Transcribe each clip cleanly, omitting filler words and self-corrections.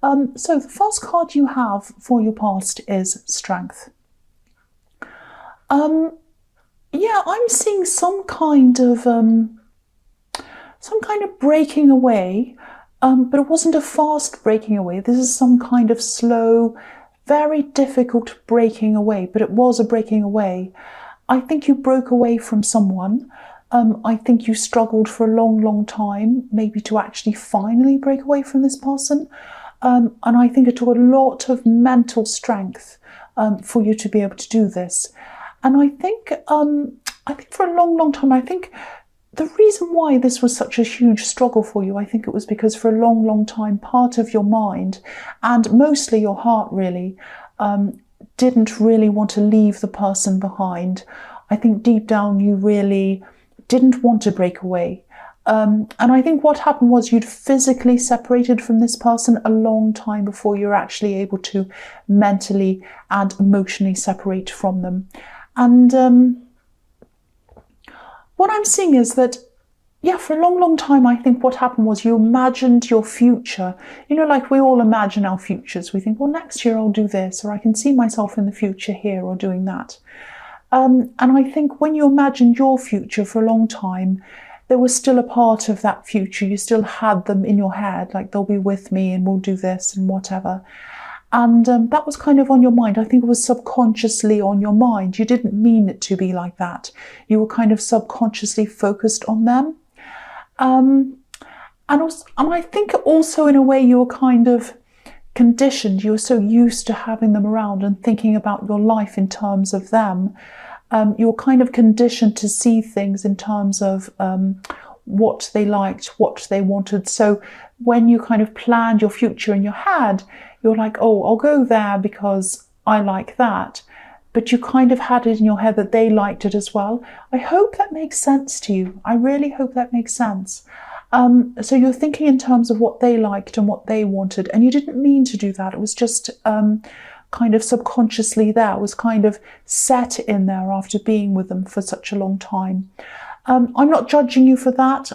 So the first card you have for your past is Strength. Yeah, I'm seeing some kind of breaking away, but it wasn't a fast breaking away. This is some kind of slow, very difficult breaking away, but it was a breaking away. I think you broke away from someone. I think you struggled for a long, long time, maybe to actually finally break away from this person. And I think it took a lot of mental strength for you to be able to do this. And I think for a long, long time, I think the reason why this was such a huge struggle for you, I think it was because for a long, long time, part of your mind, and mostly your heart really, didn't really want to leave the person behind. I think deep down you really didn't want to break away. And I think what happened was you'd physically separated from this person a long time before you're actually able to mentally and emotionally separate from them. And what I'm seeing is that, yeah, for a long, long time, I think what happened was you imagined your future. You know, like we all imagine our futures. We think, well, next year I'll do this, or I can see myself in the future here or doing that. And I think when you imagined your future for a long time, there was still a part of that future. You still had them in your head, like they'll be with me and we'll do this and whatever. And that was kind of on your mind. I think it was subconsciously on your mind. You didn't mean it to be like that. You were kind of subconsciously focused on them. And I think also in a way you were kind of conditioned. You were so used to having them around and thinking about your life in terms of them. You were kind of conditioned to see things in terms of what they liked, what they wanted. So when you kind of planned your future in your head, you're like, oh, I'll go there because I like that. But you kind of had it in your head that they liked it as well. I hope that makes sense to you. I really hope that makes sense. So you're thinking in terms of what they liked and what they wanted, and you didn't mean to do that. It was just kind of subconsciously there. It was kind of set in there after being with them for such a long time. I'm not judging you for that.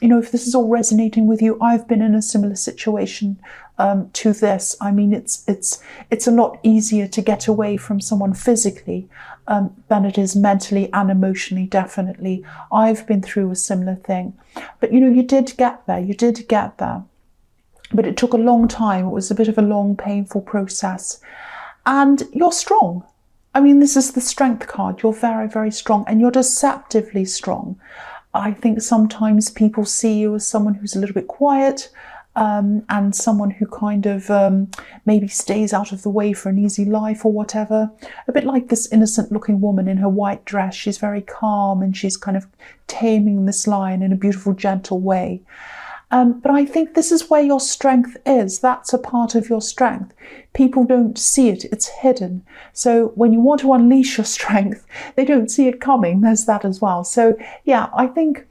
You know, if this is all resonating with you, I've been in a similar situation to this. I mean, it's a lot easier to get away from someone physically than it is mentally and emotionally, definitely. I've been through a similar thing. But, you know, you did get there. You did get there. But it took a long time. It was a bit of a long, painful process. And you're strong. I mean, this is the Strength card. You're very, very strong, and you're deceptively strong. I think sometimes people see you as someone who's a little bit quiet, and someone who kind of maybe stays out of the way for an easy life or whatever. A bit like this innocent looking woman in her white dress. She's very calm and she's kind of taming this lion in a beautiful, gentle way. But I think this is where your strength is. That's a part of your strength. People don't see it. It's hidden. So when you want to unleash your strength, they don't see it coming. There's that as well. So yeah, I think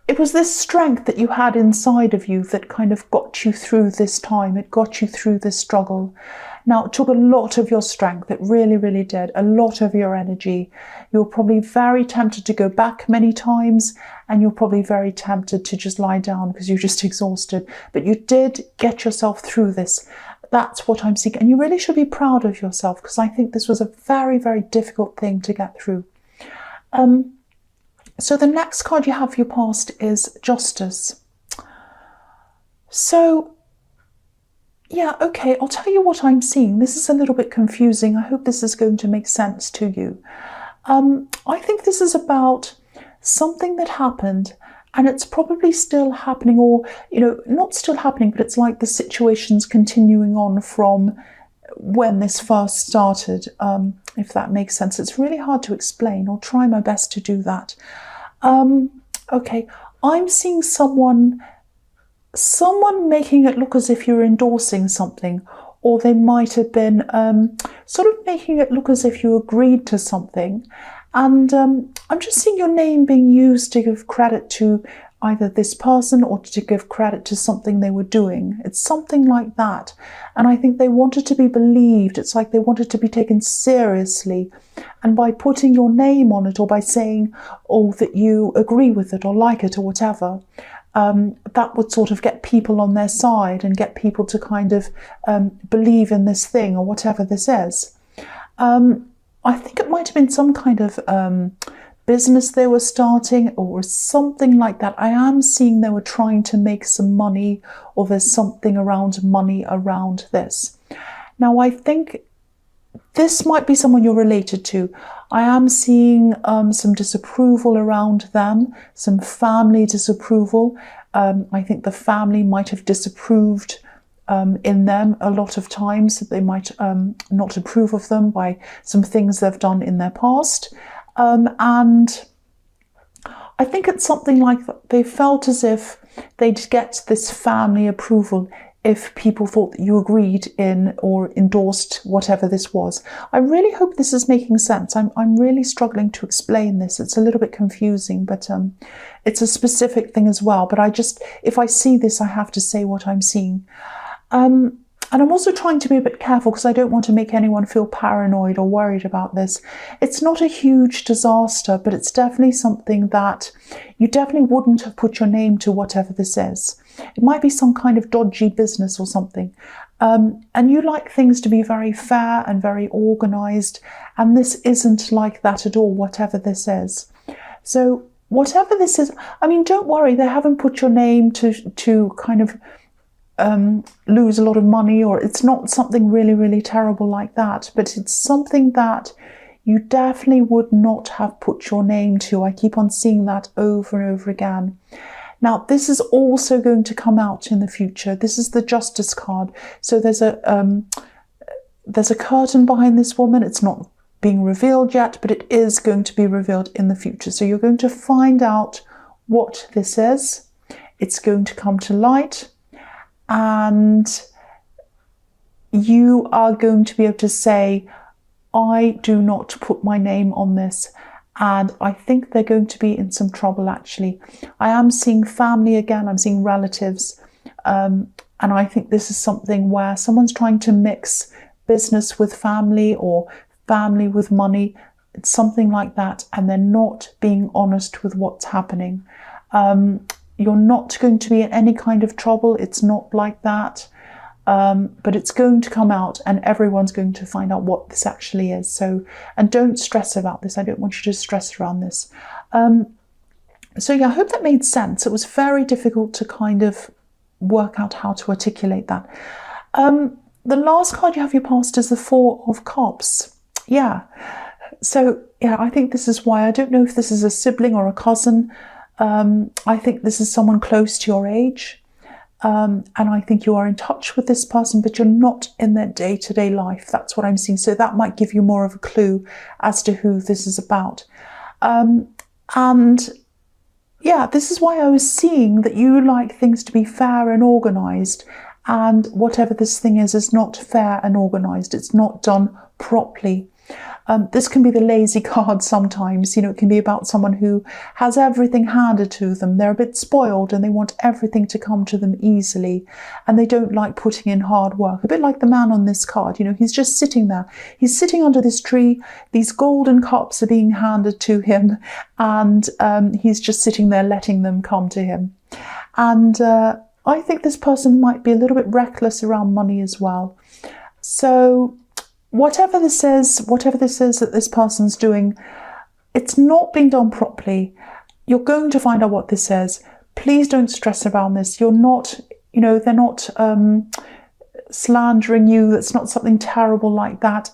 it was this strength that you had inside of you that kind of got you through this time. It got you through this struggle. Now, it took a lot of your strength. It really, really did. A lot of your energy. You're probably very tempted to go back many times, and you're probably very tempted to just lie down because you're just exhausted. But you did get yourself through this. That's what I'm seeing. And you really should be proud of yourself, because I think this was a very, very difficult thing to get through. So the next card you have for your past is Justice. So, yeah, okay, I'll tell you what I'm seeing. This is a little bit confusing. I hope this is going to make sense to you. I think this is about something that happened, and it's probably still happening, or, you know, not still happening, but it's like the situation's continuing on from when this first started, if that makes sense. It's really hard to explain. I'll try my best to do that. Okay, I'm seeing someone making it look as if you're endorsing something, or they might have been sort of making it look as if you agreed to something. And I'm just seeing your name being used to give credit to either this person or to give credit to something they were doing. It's something like that. And I think they wanted to be believed. It's like they wanted to be taken seriously. And by putting your name on it, or by saying, oh, that you agree with it or like it or whatever, that would sort of get people on their side and get people to kind of believe in this thing or whatever this is. I think it might have been some kind of business they were starting or something like that. I am seeing they were trying to make some money, or there's something around money around this. Now, I think this might be someone you're related to. I am seeing some disapproval around them, some family disapproval. I think the family might have disapproved in them a lot of times. They might not approve of them by some things they've done in their past. And I think it's something like that. They felt as if they'd get this family approval if people thought that you agreed in or endorsed whatever this was. I really hope this is making sense. I'm really struggling to explain this. It's a little bit confusing, but it's a specific thing as well. But if I see this, I have to say what I'm seeing. And I'm also trying to be a bit careful because I don't want to make anyone feel paranoid or worried about this. It's not a huge disaster, but it's definitely something that you definitely wouldn't have put your name to, whatever this is. It might be some kind of dodgy business or something. And you like things to be very fair and very organised, and this isn't like that at all, whatever this is. So whatever this is, I mean, don't worry, they haven't put your name to kind of lose a lot of money, or it's not something really, really terrible like that, but it's something that you definitely would not have put your name to. I keep on seeing that over and over again. Now, this is also going to come out in the future. This is the Justice card. So there's a curtain behind this woman. It's not being revealed yet, but it is going to be revealed in the future. So you're going to find out what this is. It's going to come to light. And you are going to be able to say, I do not put my name on this. And I think they're going to be in some trouble, actually. I am seeing family again. I'm seeing relatives. And I think this is something where someone's trying to mix business with family or family with money. It's something like that. And they're not being honest with what's happening. You're not going to be in any kind of trouble. It's not like that. But it's going to come out and everyone's going to find out what this actually is. So, and don't stress about this. I don't want you to stress around this. So yeah, I hope that made sense. It was very difficult to kind of work out how to articulate that. The last card you have your past is the Four of Cups. Yeah. So yeah, I think this is why. I don't know if this is a sibling or a cousin. I think this is someone close to your age. And I think you are in touch with this person, but you're not in their day-to-day life. That's what I'm seeing. So that might give you more of a clue as to who this is about. And yeah, this is why I was seeing that you like things to be fair and organised. And whatever this thing is not fair and organised. It's not done properly. This can be the lazy card sometimes. You know, it can be about someone who has everything handed to them. They're a bit spoiled and they want everything to come to them easily. And they don't like putting in hard work. A bit like the man on this card. You know, he's just sitting there. He's sitting under this tree. These golden cups are being handed to him. And he's just sitting there letting them come to him. And I think this person might be a little bit reckless around money as well. So whatever this is that this person's doing, it's not being done properly. You're going to find out what this is. Please don't stress around this. You're not, you know, they're not slandering you. It's not something terrible like that.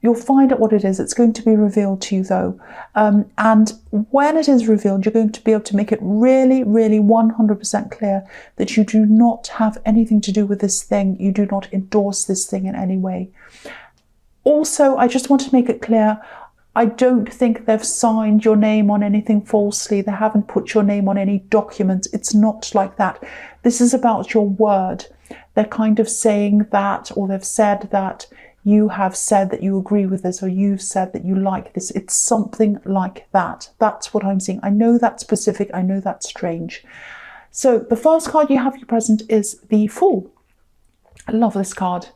You'll find out what it is. It's going to be revealed to you though. And when it is revealed, you're going to be able to make it really, really 100% clear that you do not have anything to do with this thing. You do not endorse this thing in any way. Also, I just want to make it clear, I don't think they've signed your name on anything falsely. They haven't put your name on any documents. It's not like that. This is about your word. They're kind of saying that, or they've said that you have said that you agree with this, or you've said that you like this. It's something like that. That's what I'm seeing. I know that's specific. I know that's strange. So the first card you have your present is the Fool. I love this card.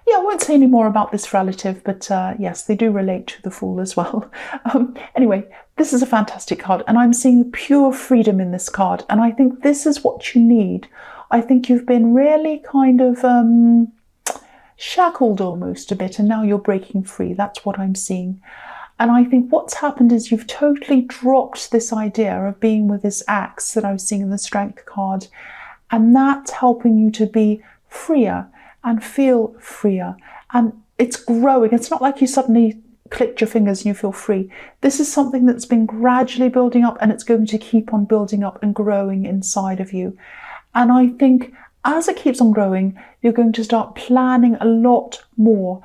Yeah, I won't say any more about this relative, but yes, they do relate to the Fool as well. Anyway, this is a fantastic card, and I'm seeing pure freedom in this card, and I think this is what you need. I think you've been really kind of shackled almost a bit, and now you're breaking free. That's what I'm seeing. And I think what's happened is you've totally dropped this idea of being with this axe that I was seeing in the Strength card, and that's helping you to be freer and feel freer. And it's growing. It's not like you suddenly clicked your fingers and you feel free. This is something that's been gradually building up, and it's going to keep on building up and growing inside of you. And I think as it keeps on growing, you're going to start planning a lot more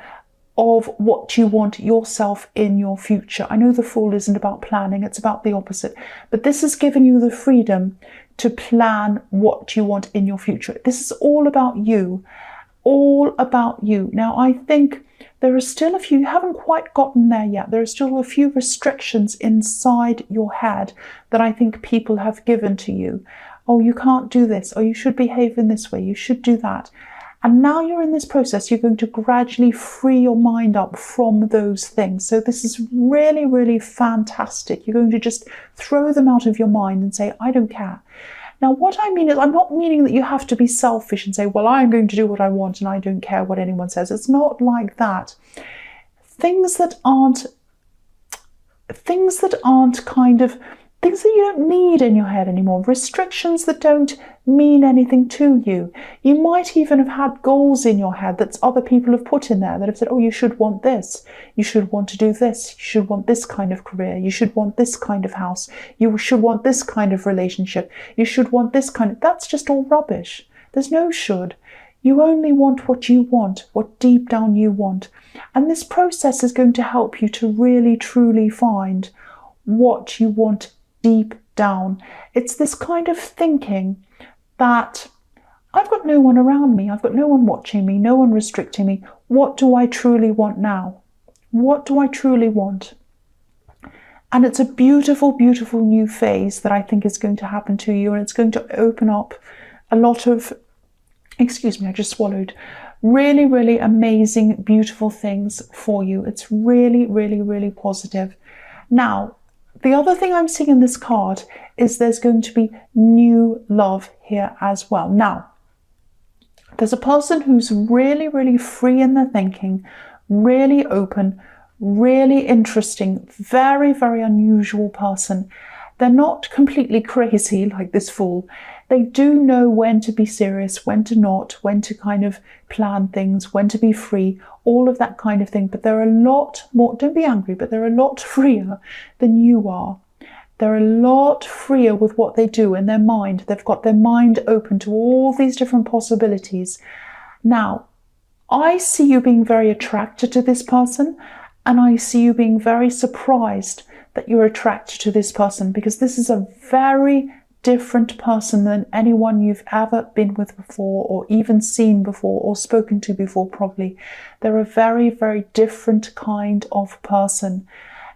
of what you want yourself in your future. I know the Fool isn't about planning, it's about the opposite. But this is giving you the freedom to plan what you want in your future. This is all about you. All about you. Now, I think there are still a few, you haven't quite gotten there yet. There are still a few restrictions inside your head that I think people have given to you. Oh, you can't do this. Oh, you should behave in this way. You should do that. And now you're in this process, you're going to gradually free your mind up from those things. So this is really, really fantastic. You're going to just throw them out of your mind and say, I don't care. Now, what I mean is, I'm not meaning that you have to be selfish and say, well, I'm going to do what I want and I don't care what anyone says. It's not like that. Things that aren't kind of, things that you don't need in your head anymore, restrictions that don't mean anything to you. You might even have had goals in your head that other people have put in there that have said, oh, you should want this, you should want to do this, you should want this kind of career, you should want this kind of house, you should want this kind of relationship, you should want this kind of, that's just all rubbish. There's no should. You only want what you want, what deep down you want. And this process is going to help you to really, truly find what you want deep down. It's this kind of thinking that I've got no one around me, I've got no one watching me, no one restricting me. What do I truly want now? What do I truly want? And it's a beautiful, beautiful new phase that I think is going to happen to you, and it's going to open up a lot of, excuse me, I just swallowed, really, really amazing, beautiful things for you. It's really, really, really positive. Now, the other thing I'm seeing in this card is there's going to be new love here as well. Now, there's a person who's really, really free in their thinking, really open, really interesting, very, very unusual person. They're not completely crazy like this Fool. They do know when to be serious, when to not, when to kind of plan things, when to be free, all of that kind of thing. But they're a lot more, don't be angry, but they're a lot freer than you are. They're a lot freer with what they do in their mind. They've got their mind open to all these different possibilities. Now, I see you being very attracted to this person, and I see you being very surprised that you're attracted to this person, because this is a very different person than anyone you've ever been with before, or even seen before, or spoken to before probably. They're a very, very different kind of person.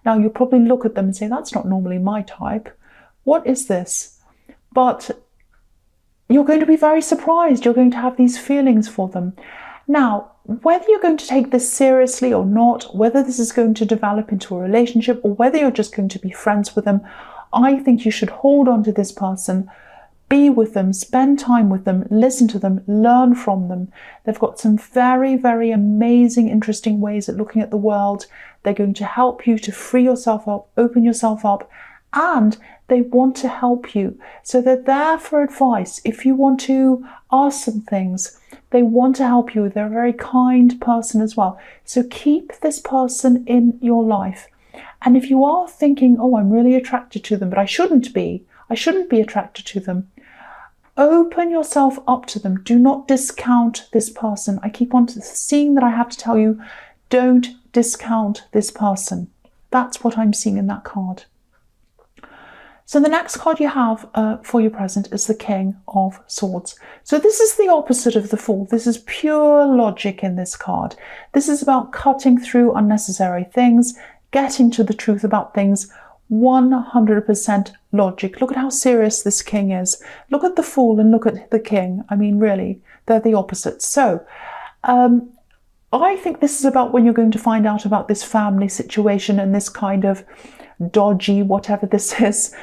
Now, you'll probably look at them and say, that's not normally my type. What is this? But you're going to be very surprised. You're going to have these feelings for them. Now, whether you're going to take this seriously or not, whether this is going to develop into a relationship, or whether you're just going to be friends with them, I think you should hold on to this person, be with them, spend time with them, listen to them, learn from them. They've got some very, very amazing, interesting ways at looking at the world. They're going to help you to free yourself up, open yourself up, and they want to help you. So they're there for advice. If you want to ask some things, they want to help you. They're a very kind person as well. So keep this person in your life. And if you are thinking, oh, I'm really attracted to them, but I shouldn't be attracted to them, open yourself up to them. Do not discount this person. I keep on seeing that I have to tell you, don't discount this person. That's what I'm seeing in that card. So the next card you have for your present is the King of Swords. So this is the opposite of the Fool. This is pure logic in this card. This is about cutting through unnecessary things, getting to the truth about things, 100% logic. Look at how serious this King is. Look at the Fool and look at the King. I mean, really, they're the opposites. So I think this is about when you're going to find out about this family situation and this kind of dodgy, whatever this is,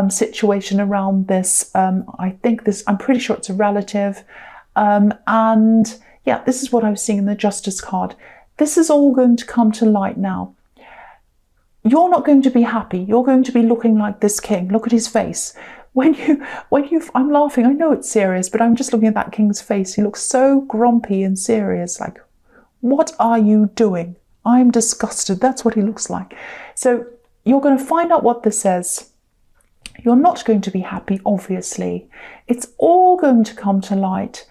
situation around this. I'm pretty sure it's a relative. And yeah, this is what I was seeing in the Justice card. This is all going to come to light now. You're not going to be happy. You're going to be looking like this king. Look at his face. I'm laughing. I know it's serious, but I'm just looking at that king's face. He looks so grumpy and serious. Like, what are you doing? I'm disgusted. That's what he looks like. So you're going to find out what this is. You're not going to be happy, obviously. It's all going to come to light.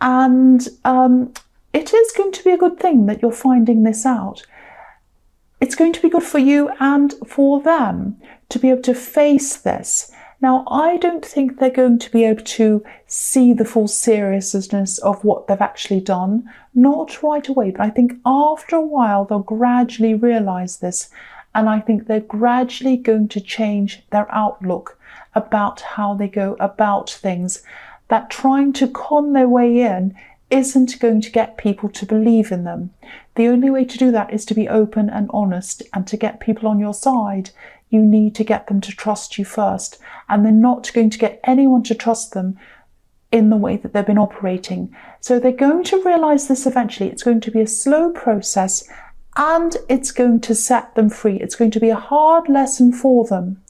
And it is going to be a good thing that you're finding this out. It's going to be good for you and for them to be able to face this. Now, I don't think they're going to be able to see the full seriousness of what they've actually done. Not right away, but I think after a while they'll gradually realise this. And I think they're gradually going to change their outlook about how they go about things. That trying to con their way in isn't going to get people to believe in them. The only way to do that is to be open and honest, and to get people on your side, you need to get them to trust you first. And they're not going to get anyone to trust them in the way that they've been operating. So they're going to realise this eventually. It's going to be a slow process, and it's going to set them free. It's going to be a hard lesson for them,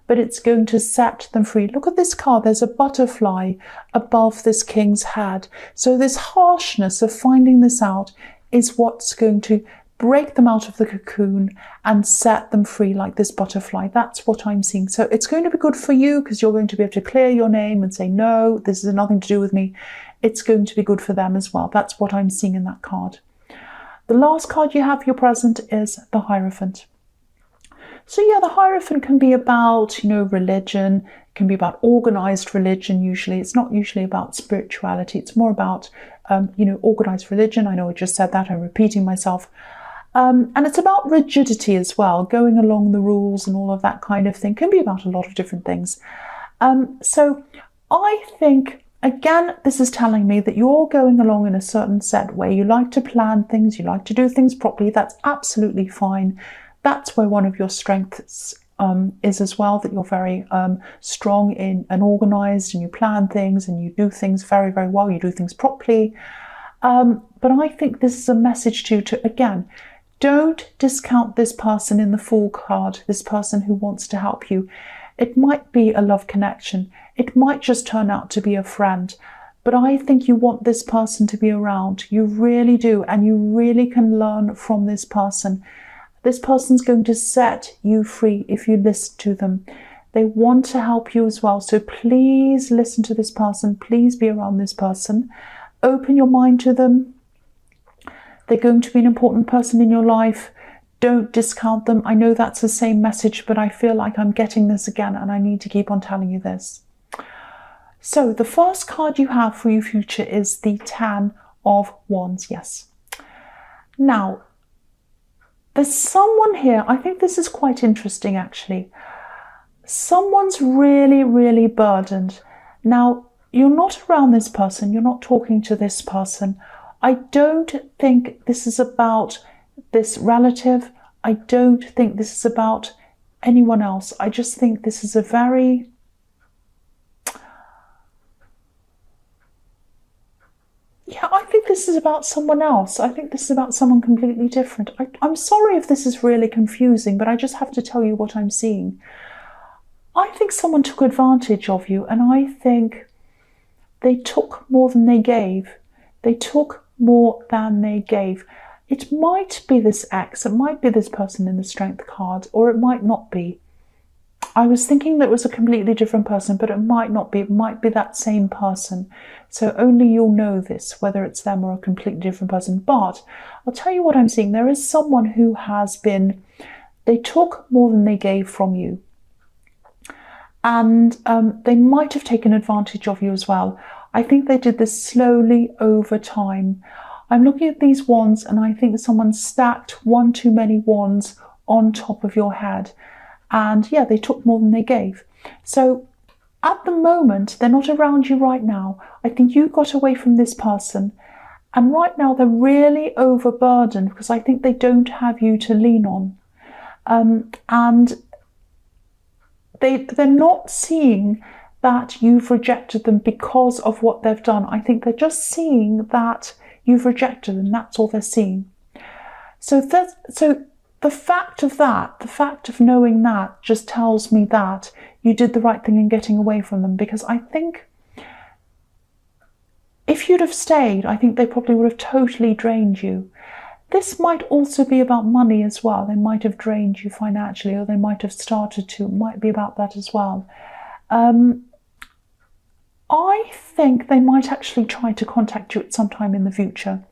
but it's going to set them free. Look at this card. There's a butterfly above this king's head. So this harshness of finding this out is what's going to break them out of the cocoon and set them free like this butterfly. That's what I'm seeing. So it's going to be good for you because you're going to be able to clear your name and say, no, this has nothing to do with me. It's going to be good for them as well. That's what I'm seeing in that card. The last card you have, your present, is the Hierophant. So yeah, the Hierophant can be about, religion. It can be about organized religion usually. It's not usually about spirituality. It's more about, organized religion. I know I just said that. I'm repeating myself. And it's about rigidity as well, going along the rules and all of that kind of thing. Can be about a lot of different things. So I think, again, this is telling me that you're going along in a certain set way. You like to plan things. You like to do things properly. That's absolutely fine. That's where one of your strengths is as well, that you're very strong in and organized, and you plan things and you do things very, very well. You do things properly. But I think this is a message to you to, again, don't discount this person in the Fool card, this person who wants to help you. It might be a love connection. It might just turn out to be a friend. But I think you want this person to be around. You really do. And you really can learn from this person. This person's going to set you free if you listen to them. They want to help you as well. So please listen to this person. Please be around this person. Open your mind to them. They're going to be an important person in your life. Don't discount them. I know that's the same message, but I feel like I'm getting this again and I need to keep on telling you this. So the first card you have for your future is the Ten of Wands. Yes. Now, there's someone here. I think this is quite interesting, actually. Someone's really, really burdened. Now, you're not around this person. You're not talking to this person. I don't think this is about this relative. I don't think this is about anyone else. I just think this is a very... Yeah, I think this is about someone else. I think this is about someone completely different. I'm sorry if this is really confusing, but I just have to tell you what I'm seeing. I think someone took advantage of you, and I think they took more than they gave. They took more than they gave. It might be this ex, it might be this person in the Strength card, or it might not be. I was thinking that it was a completely different person, but it might not be. It might be that same person. So only you'll know this, whether it's them or a completely different person. But I'll tell you what I'm seeing. There is someone who has been, they took more than they gave from you. And they might have taken advantage of you as well. I think they did this slowly over time. I'm looking at these wands and I think someone stacked one too many wands on top of your head. And yeah, they took more than they gave. So at the moment, they're not around you right now. I think you got away from this person And right now they're really overburdened because I think they don't have you to lean on. And they're not seeing that you've rejected them because of what they've done. I think they're just seeing that you've rejected them. That's all they're seeing. So the fact of that, the fact of knowing that, just tells me that you did the right thing in getting away from them, because I think if you'd have stayed, I think they probably would have totally drained you. This might also be about money as well. They might have drained you financially, or they might have started to. It might be about that as well. I think they might actually try to contact you at some time in the future.